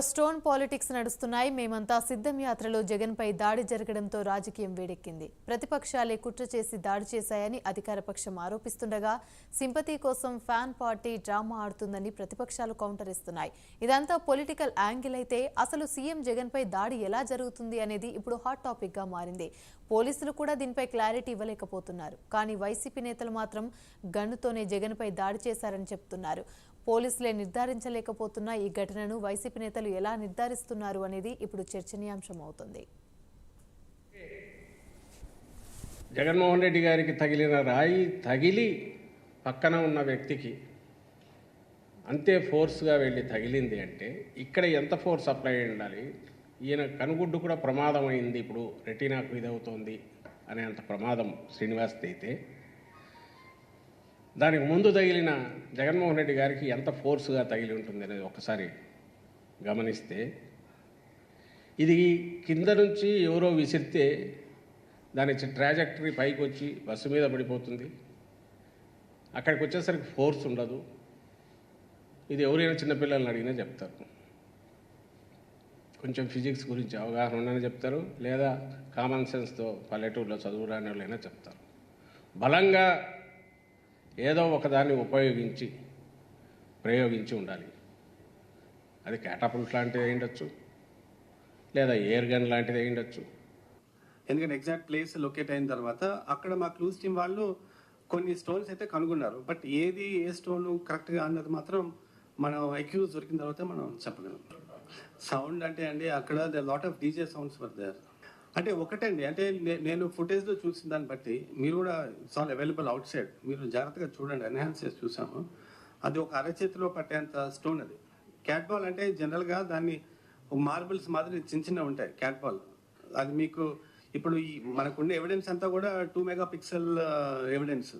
Stone politics నడుస్తున్నాయి. మేమంతా సిద్ధం యాత్రలో జగన్పై దాడి జరగడంతో రాజకీయం వేడెక్కింది. ప్రతిపక్షాలే కుట్ర చేసి దాడి చేశాయని అధికార పక్షం ఆరోపిస్తుండగా సింపతి కోసం ఫ్యాన్ పార్టీ డ్రామా ఆడుతుందని ప్రతిపక్షాలు కౌంటర్ ఇస్తున్నాయి. ఇదంతా పొలిటికల్ యాంగిల్ అయితే అసలు సీఎం జగన్పై దాడి ఎలా జరుగుతుంది అనేది ఇప్పుడు హాట్ టాపిక్ గా మారింది. పోలీసులు కూడా దీనిపై క్లారిటీ ఇవ్వలేకపోతున్నారు. కానీ వైసీపీ నేతలు మాత్రం గన్నుతోనే జగన్పై దాడి చేశారని చెప్తున్నారు. పోలీసులే నిర్ధారించలేకపోతున్న ఈ ఘటనను వైసీపీ నేతలు ఎలా నిర్ధారిస్తున్నారు అనేది ఇప్పుడు చర్చనీయాంశం అవుతుంది. జగన్మోహన్ రెడ్డి గారికి తగిలిన రాయి తగిలి పక్కన ఉన్న వ్యక్తికి అంతే ఫోర్స్గా వెళ్ళి తగిలింది అంటే ఇక్కడ ఎంత ఫోర్స్ అప్లై అయి ఉండాలి. ఈయన కనుగుడ్డు కూడా ప్రమాదమైంది, ఇప్పుడు రెటీనాకు ఇదవుతోంది అనేంత ప్రమాదం శ్రీనివాస్ది అయితే దానికి ముందు తగిలిన జగన్మోహన్ రెడ్డి గారికి ఎంత ఫోర్స్గా తగిలి ఉంటుంది అనేది ఒకసారి గమనిస్తే, ఇది కింద నుంచి ఎవరో విసిరితే దాని ట్రాజెక్టరీ పైకి వచ్చి బస్సు మీద పడిపోతుంది. అక్కడికి వచ్చేసరికి ఫోర్స్ ఉండదు. ఇది ఎవరైనా చిన్నపిల్లల్ని అడిగినా చెప్తారు. కొంచెం ఫిజిక్స్ గురించి అవగాహన ఉండని చెప్తారు, లేదా కామన్ సెన్స్తో పల్లెటూరులో చదువురాని వాళ్ళైనా చెప్తారు. బలంగా ఏదో ఒకదాన్ని ప్రయోగించి ఉండాలి. అది క్యాటపుల్ట్ లాంటిది అయి ఉండొచ్చు, లేదా ఎయిర్ గన్ లాంటిది అయి ఉండొచ్చు. ఎందుకంటే ఎగ్జాక్ట్ ప్లేస్ లొకేట్ అయిన తర్వాత అక్కడ మా క్లూస్ టీం వాళ్ళు కొన్ని స్టోన్స్ అయితే కనుగొన్నారు. బట్ ఏది ఏ స్టోన్ కరెక్ట్గా అన్నది మాత్రం మనం అక్యూజ్ దొరికిన తర్వాత మనం చెప్పగలం. సౌండ్ అంటే అండి అక్కడ the lot of DJ sounds were there. అంటే ఒకటండి, అంటే నేను ఫుటేజ్లో చూసిన దాన్ని బట్టి మీరు కూడా it's all available out side, మీరు జాగ్రత్తగా చూడండి. ఎన్హాన్స్ చేసి చూసాము. అది ఒక అరచేతిలో పట్టేంత స్టోన్. అది క్యాట్ బాల్ అంటే జనరల్గా దాన్ని మార్బుల్స్ మాదిరి చిన్న చిన్న ఉంటాయి క్యాట్ బాల్. అది మీకు ఇప్పుడు ఈ మనకుండే ఎవిడెన్స్ అంతా కూడా 2 మెగాపిక్సెల్ ఎవిడెన్స్.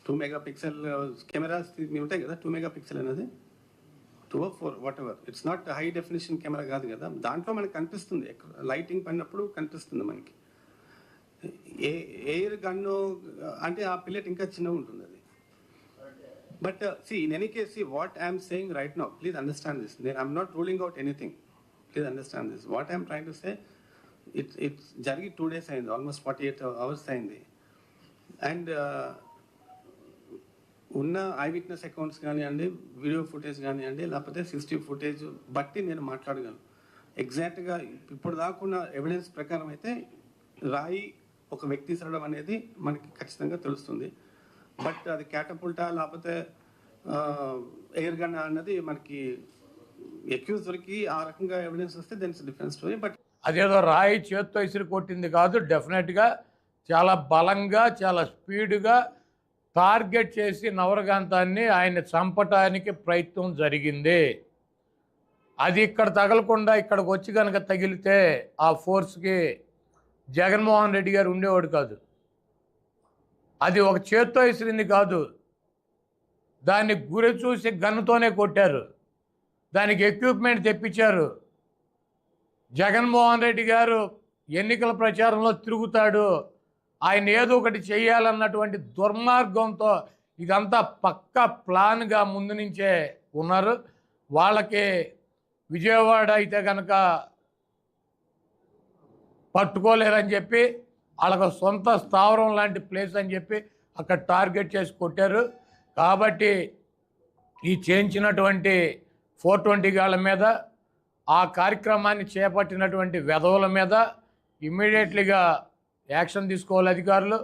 2 మెగాపిక్సెల్ కెమెరాస్ ఉంటాయి కదా. 2 మెగాపిక్సెల్ అనేది 2 or 4 what ever, it's not high definition camera కాదు కదా. దాంట్లో మనకి కనిపిస్తుంది, లైటింగ్ పడినప్పుడు కనిపిస్తుంది మనకి. ఎయిర్ గన్ను అంటే ఆ పిల్లెట్ ఇంకా చిన్నగా ఉంటుంది అది. But in any case what I'm saying right now, please understand this. I'm not ruling out anything, please understand this. What I'm trying to say, it's జరిగి 2 days అయింది, ఆల్మోస్ట్ 48 hours అయింది. And ఉన్న I witness accounts కానివ్వండి, video footage కానివ్వండి, లేకపోతే CCTV footage బట్టి నేను మాట్లాడగలను. ఎగ్జాక్ట్గా ఇప్పుడు దాకున్న ఎవిడెన్స్ ప్రకారం అయితే రాయి ఒక వ్యక్తి ఇసరడం అనేది మనకి ఖచ్చితంగా తెలుస్తుంది. బట్ అది క్యాటపుల్టా లేకపోతే ఎయిర్ గన్ అన్నది మనకి అక్యూజ్ దొరికి ఆ రకంగా ఎవిడెన్స్ వస్తే then it's different story. But అదేదో రాయి చేత్తో ఇసిరి కొట్టింది కాదు, డెఫినెట్గా చాలా బలంగా చాలా స్పీడ్గా టార్గెట్ చేసి నవరకాంతాన్ని ఆయన చంపటానికి ప్రయత్నం జరిగింది. అది ఇక్కడ తగలకుండా ఇక్కడికి వచ్చి కనుక తగిలితే ఆ ఫోర్స్కి జగన్మోహన్ రెడ్డి గారు ఉండేవాడు కాదు. అది ఒక చేత్తో ఇసిరింది కాదు, దాన్ని గురి చూసి గన్నుతోనే కొట్టారు. దానికి ఎక్విప్మెంట్ తెప్పించారు. జగన్మోహన్ రెడ్డి గారు ఎన్నికల ప్రచారంలో తిరుగుతాడు, ఆయన ఏదో ఒకటి చేయాలన్నటువంటి దుర్మార్గంతో ఇదంతా పక్కా ప్లాన్గా ముందు నుంచే ఉన్నారు. వాళ్ళకి విజయవాడ అయితే కనుక పట్టుకోలేరని చెప్పి, వాళ్ళకు సొంత స్థావరం లాంటి ప్లేస్ అని చెప్పి అక్కడ టార్గెట్ చేసి కొట్టారు. కాబట్టి ఈ చేయించినటువంటి 420 గాళ్ళ మీద, ఆ కార్యక్రమాన్ని చేపట్టినటువంటి వెధవుల మీద ఇమ్మీడియట్లీగా యాక్షన్ తీసుకోవాలి అధికారులు.